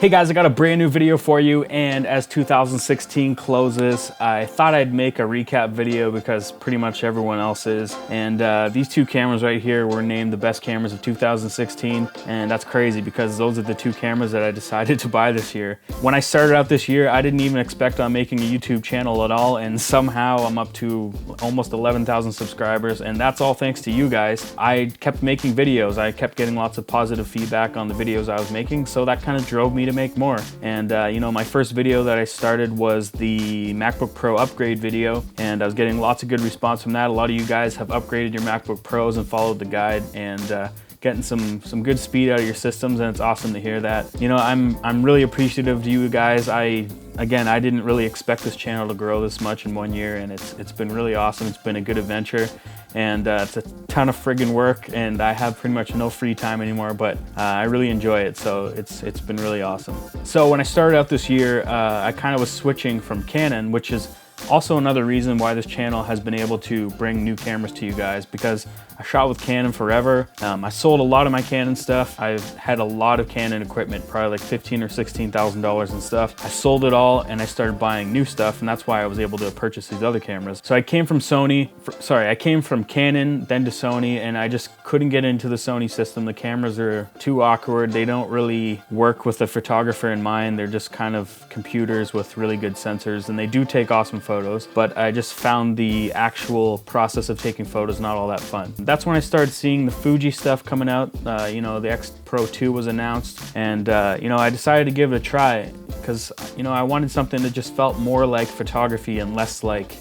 Hey guys, I got a brand new video for you, and as 2016 closes, I thought I'd make a recap video because pretty much everyone else is. And these two cameras right here were named the best cameras of 2016, and that's crazy because those are the two cameras that I decided to buy this year. When I started out this year, I didn't even expect on making a YouTube channel at all, and somehow I'm up to almost 11,000 subscribers, and that's all thanks to you guys. I kept making videos. I kept getting lots of positive feedback on the videos I was making, so that kind of drove me to make more. And you know, my first video that I started was the MacBook Pro upgrade video, and I was getting lots of good response from that. A lot of you guys have upgraded your MacBook Pros and followed the guide, and getting some good speed out of your systems, and it's awesome to hear that. You know, I'm really appreciative to you guys. Again, I didn't really expect this channel to grow this much in 1 year, and it's been really awesome. It's been a good adventure, and it's a ton of friggin' work, and I have pretty much no free time anymore, but I really enjoy it, so it's been really awesome. So when I started out this year, I kind of was switching from Canon, which is also another reason why this channel has been able to bring new cameras to you guys, because I shot with Canon forever. I sold a lot of my Canon stuff. I've had a lot of Canon equipment, probably like $15,000 or $16,000 and stuff. I sold it all and I started buying new stuff, and that's why I was able to purchase these other cameras. So I came from I came from Canon, then to Sony, and I just couldn't get into the Sony system. The cameras are too awkward. They don't really work with the photographer in mind. They're just kind of computers with really good sensors, and they do take awesome photos, but I just found the actual process of taking photos not all that fun. That's when I started seeing the Fuji stuff coming out. You know, the X Pro 2 was announced, and you know, I decided to give it a try because, you know, I wanted something that just felt more like photography and less like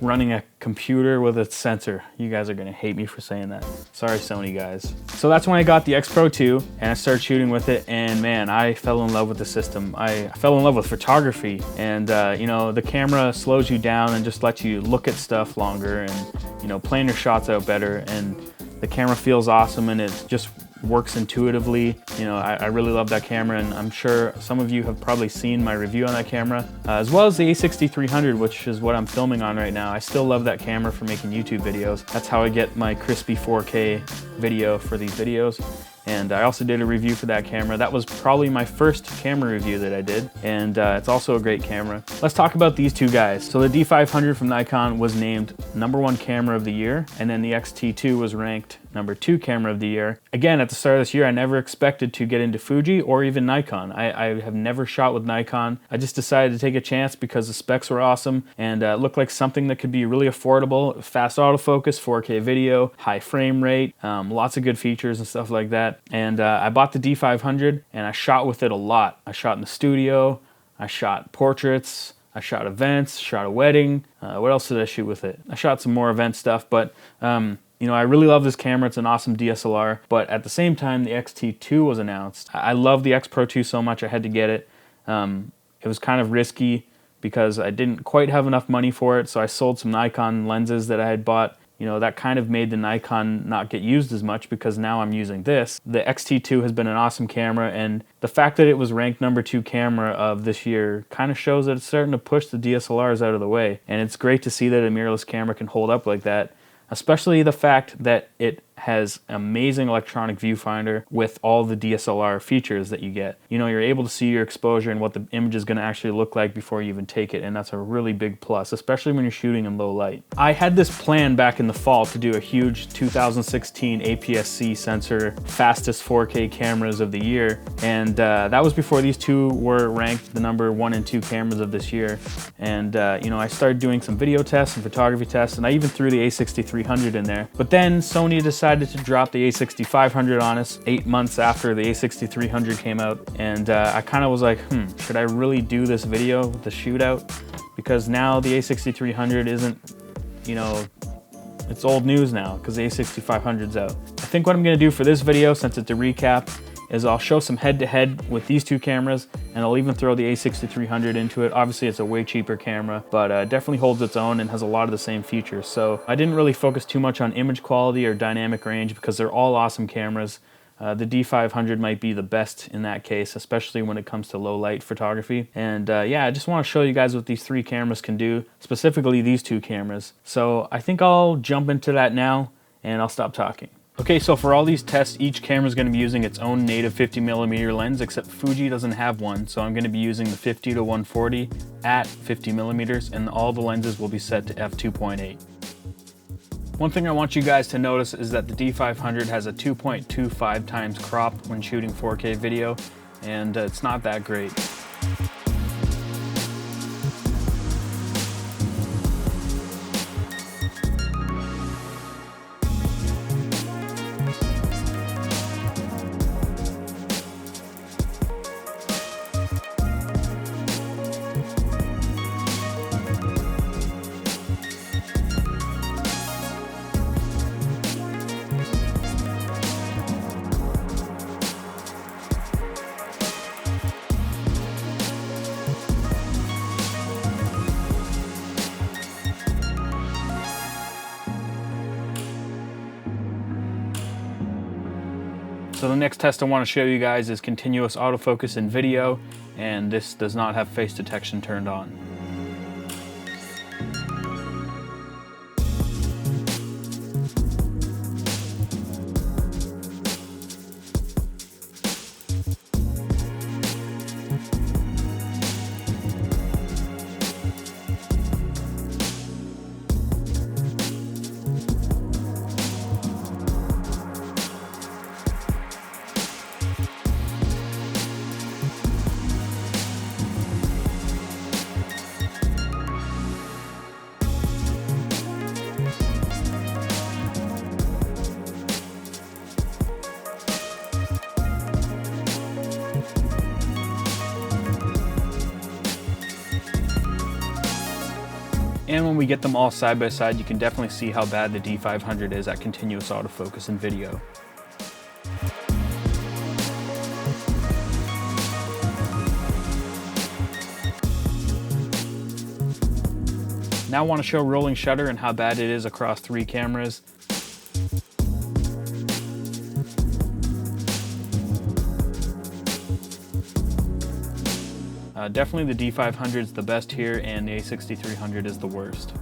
running a computer with a sensor. You guys are gonna hate me for saying that. Sorry, Sony guys. So that's when I got the X Pro 2 and I started shooting with it, and man, I fell in love with the system. I fell in love with photography, and you know, the camera slows you down and just lets you look at stuff longer and, you know, plan your shots out better, and the camera feels awesome, and it just works intuitively. You know, I really love that camera, and I'm sure some of you have probably seen my review on that camera, as well as the A6300, which is what I'm filming on right now. I still love that camera for making YouTube videos. That's how I get my crispy 4K video for these videos. And I also did a review for that camera. That was probably my first camera review that I did, and it's also a great camera. Let's talk about these two guys. So the D500 from Nikon was named #1 camera of the year, and then the X-T2 was ranked #2 camera of the year. Again, at the start of this year, I never expected to get into Fuji or even Nikon. I have never shot with Nikon. I just decided to take a chance because the specs were awesome, and it looked like something that could be really affordable. Fast autofocus, 4K video, high frame rate, lots of good features and stuff like that. And I bought the D500 and I shot with it a lot. I shot in the studio, I shot portraits, I shot events, shot a wedding. What else did I shoot with it? I shot some more event stuff, but you know, I really love this camera. It's an awesome DSLR, but at the same time, the X-T2 was announced. I love the X Pro 2 so much, I had to get it. It was kind of risky because I didn't quite have enough money for it, so I sold some Nikon lenses that I had bought. You know, that kind of made the Nikon not get used as much because now I'm using this. The X-T2 has been an awesome camera, and the fact that it was ranked #2 camera of this year kind of shows that it's starting to push the DSLRs out of the way. And it's great to see that a mirrorless camera can hold up like that, especially the fact that it has amazing electronic viewfinder with all the DSLR features that you get. You know, you're able to see your exposure and what the image is going to actually look like before you even take it, and that's a really big plus, especially when you're shooting in low light. I had this plan back in the fall to do a huge 2016 APS-C sensor fastest 4K cameras of the year, and that was before these two were ranked the #1 and 2 cameras of this year. And you know, I started doing some video tests and photography tests, and I even threw the A6300 in there. But then Sony decided to drop the A6500 on us 8 months after the A6300 came out, and I kind of was like, should I really do this video with the shootout? Because now the A6300 isn't, you know, it's old news now because the A6500's out. I think what I'm going to do for this video, since it's a recap, is I'll show some head-to-head with these two cameras, and I'll even throw the A6300 into it. Obviously it's a way cheaper camera, but definitely holds its own and has a lot of the same features. So I didn't really focus too much on image quality or dynamic range because they're all awesome cameras. The D500 might be the best in that case, especially when it comes to low light photography. And yeah, I just want to show you guys what these three cameras can do, specifically these two cameras. So I think I'll jump into that now, and I'll stop talking. Okay, so for all these tests, each camera is going to be using its own native 50mm lens, except Fuji doesn't have one, so I'm going to be using the 50 to 140 at 50mm, and all the lenses will be set to f2.8. One thing I want you guys to notice is that the D500 has a 2.25 times crop when shooting 4K video, and it's not that great. So the next test I want to show you guys is continuous autofocus in video, and this does not have face detection turned on. And when we get them all side by side, you can definitely see how bad the D500 is at continuous autofocus in video. Now I want to show rolling shutter and how bad it is across 3 cameras. Definitely the D500 is the best here, and the A6300 is the worst.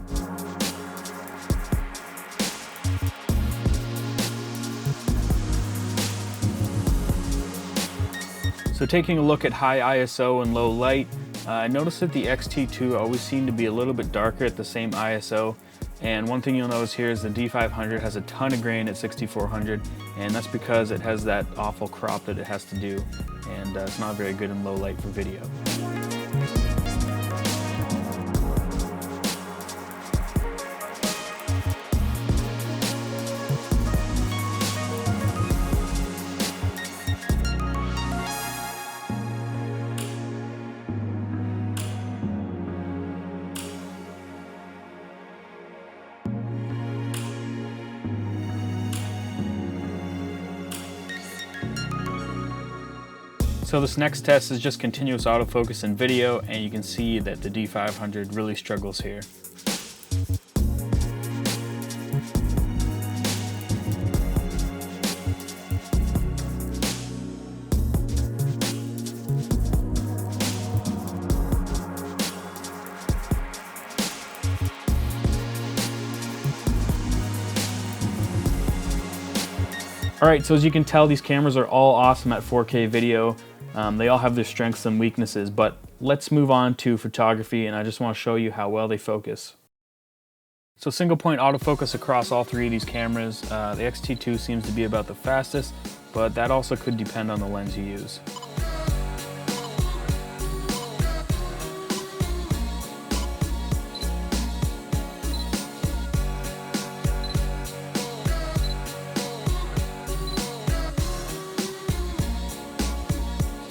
So taking a look at high ISO and low light, I noticed that the X-T2 always seemed to be a little bit darker at the same ISO. And one thing you'll notice here is the D500 has a ton of grain at 6400, and that's because it has that awful crop that it has to do, and it's not very good in low light for video. So this next test is just continuous autofocus in video, and you can see that the D500 really struggles here. Alright, so as you can tell, these cameras are all awesome at 4K video. They all have their strengths and weaknesses, but let's move on to photography, and I just want to show you how well they focus. So single point autofocus across all 3 of these cameras. The X-T2 seems to be about the fastest, but that also could depend on the lens you use.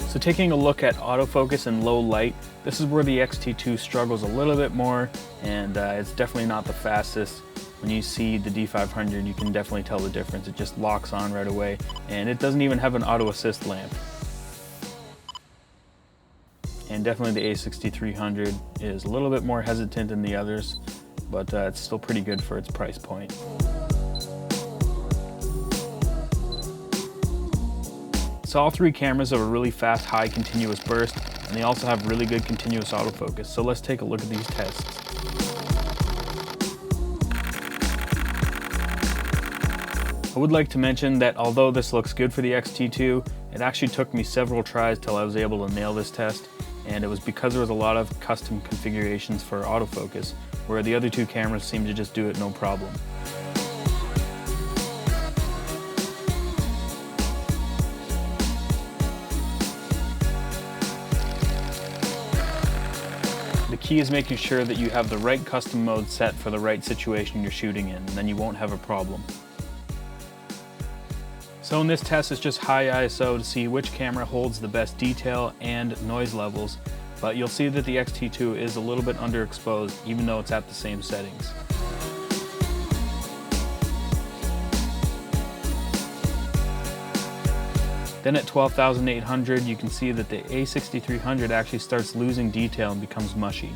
So taking a look at autofocus and low light, this is where the X-T2 struggles a little bit more, and it's definitely not the fastest. When you see the D500, you can definitely tell the difference. It just locks on right away, and it doesn't even have an auto assist lamp. And definitely the A6300 is a little bit more hesitant than the others, but it's still pretty good for its price point. So all 3 cameras have a really fast, high continuous burst, and they also have really good continuous autofocus. So let's take a look at these tests. I would like to mention that although this looks good for the X-T2, it actually took me several tries till I was able to nail this test, and it was because there was a lot of custom configurations for autofocus, where the other two cameras seem to just do it no problem. The key is making sure that you have the right custom mode set for the right situation you're shooting in, and then you won't have a problem. So in this test, it's just high ISO to see which camera holds the best detail and noise levels, but you'll see that the X-T2 is a little bit underexposed even though it's at the same settings. Then at 12,800, you can see that the A6300 actually starts losing detail and becomes mushy.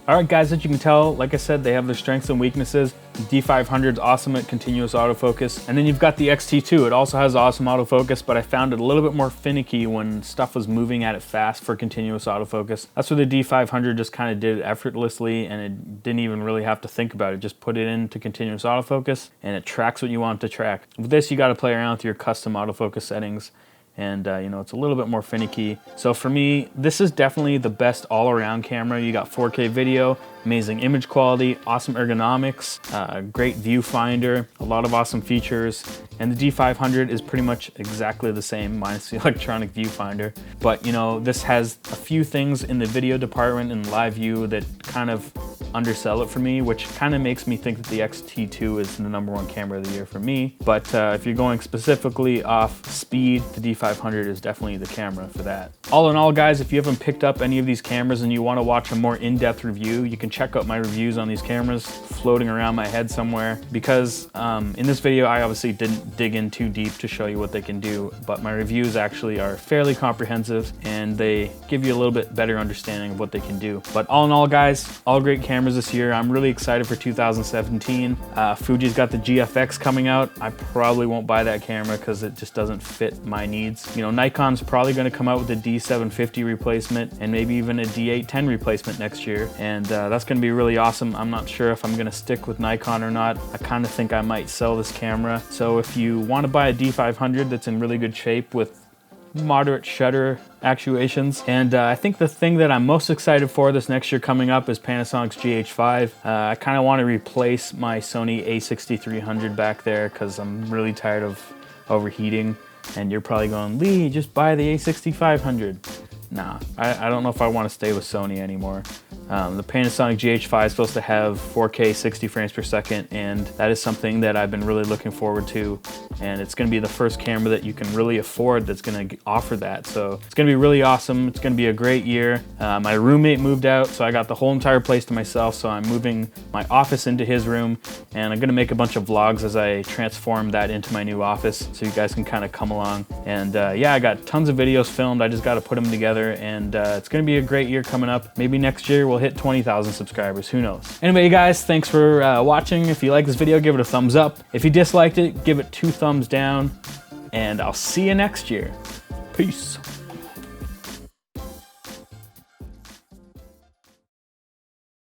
Alright guys, as you can tell, like I said, they have their strengths and weaknesses. The D500 is awesome at continuous autofocus. And then you've got the X-T2. It also has awesome autofocus, but I found it a little bit more finicky when stuff was moving at it fast for continuous autofocus. That's where the D500 just kind of did it effortlessly, and it didn't even really have to think about it. Just put it into continuous autofocus and it tracks what you want it to track. With this, you got to play around with your custom autofocus settings. And you know, it's a little bit more finicky. So for me, this is definitely the best all-around camera. You got 4K video, amazing image quality, awesome ergonomics, great viewfinder, a lot of awesome features, and the D500 is pretty much exactly the same minus the electronic viewfinder. But you know, this has a few things in the video department and live view that kind of undersell it for me, which kind of makes me think that the X-T2 is the #1 camera of the year for me. But if you're going specifically off speed, the D500 is definitely the camera for that. All in all, guys, if you haven't picked up any of these cameras and you want to watch a more in-depth review, you can check out my reviews on these cameras floating around my head somewhere, because in this video I obviously didn't dig in too deep to show you what they can do, but my reviews actually are fairly comprehensive and they give you a little bit better understanding of what they can do. But all in all, guys, all great cameras this year. I'm really excited for 2017. Fuji's got the GFX coming out. I probably won't buy that camera because it just doesn't fit my needs. You know, Nikon's probably going to come out with a D750 replacement and maybe even a D810 replacement next year, and that's going to be really awesome. I'm not sure if I'm going to stick with Nikon or not. I kind of think I might sell this camera. So if you want to buy a D500 that's in really good shape with moderate shutter actuations. And I think the thing that I'm most excited for this next year coming up is Panasonic's GH5. I kind of want to replace my Sony A6300 back there because I'm really tired of overheating. And you're probably going, Lee, just buy the A6500. Nah, I don't know if I want to stay with Sony anymore. The Panasonic GH5 is supposed to have 4K 60 frames per second, and that is something that I've been really looking forward to. And it's going to be the first camera that you can really afford that's going to offer that. So it's going to be really awesome. It's going to be a great year. My roommate moved out, so I got the whole entire place to myself. So I'm moving my office into his room, and I'm going to make a bunch of vlogs as I transform that into my new office, so you guys can kind of come along. And yeah, I got tons of videos filmed. I just got to put them together, and it's going to be a great year coming up. Maybe next year we'll hit 20,000 subscribers, who knows. Anyway, guys, thanks for watching. If you like this video, give it a thumbs up. If you disliked it, give it 2 thumbs down, and I'll see you next year. Peace.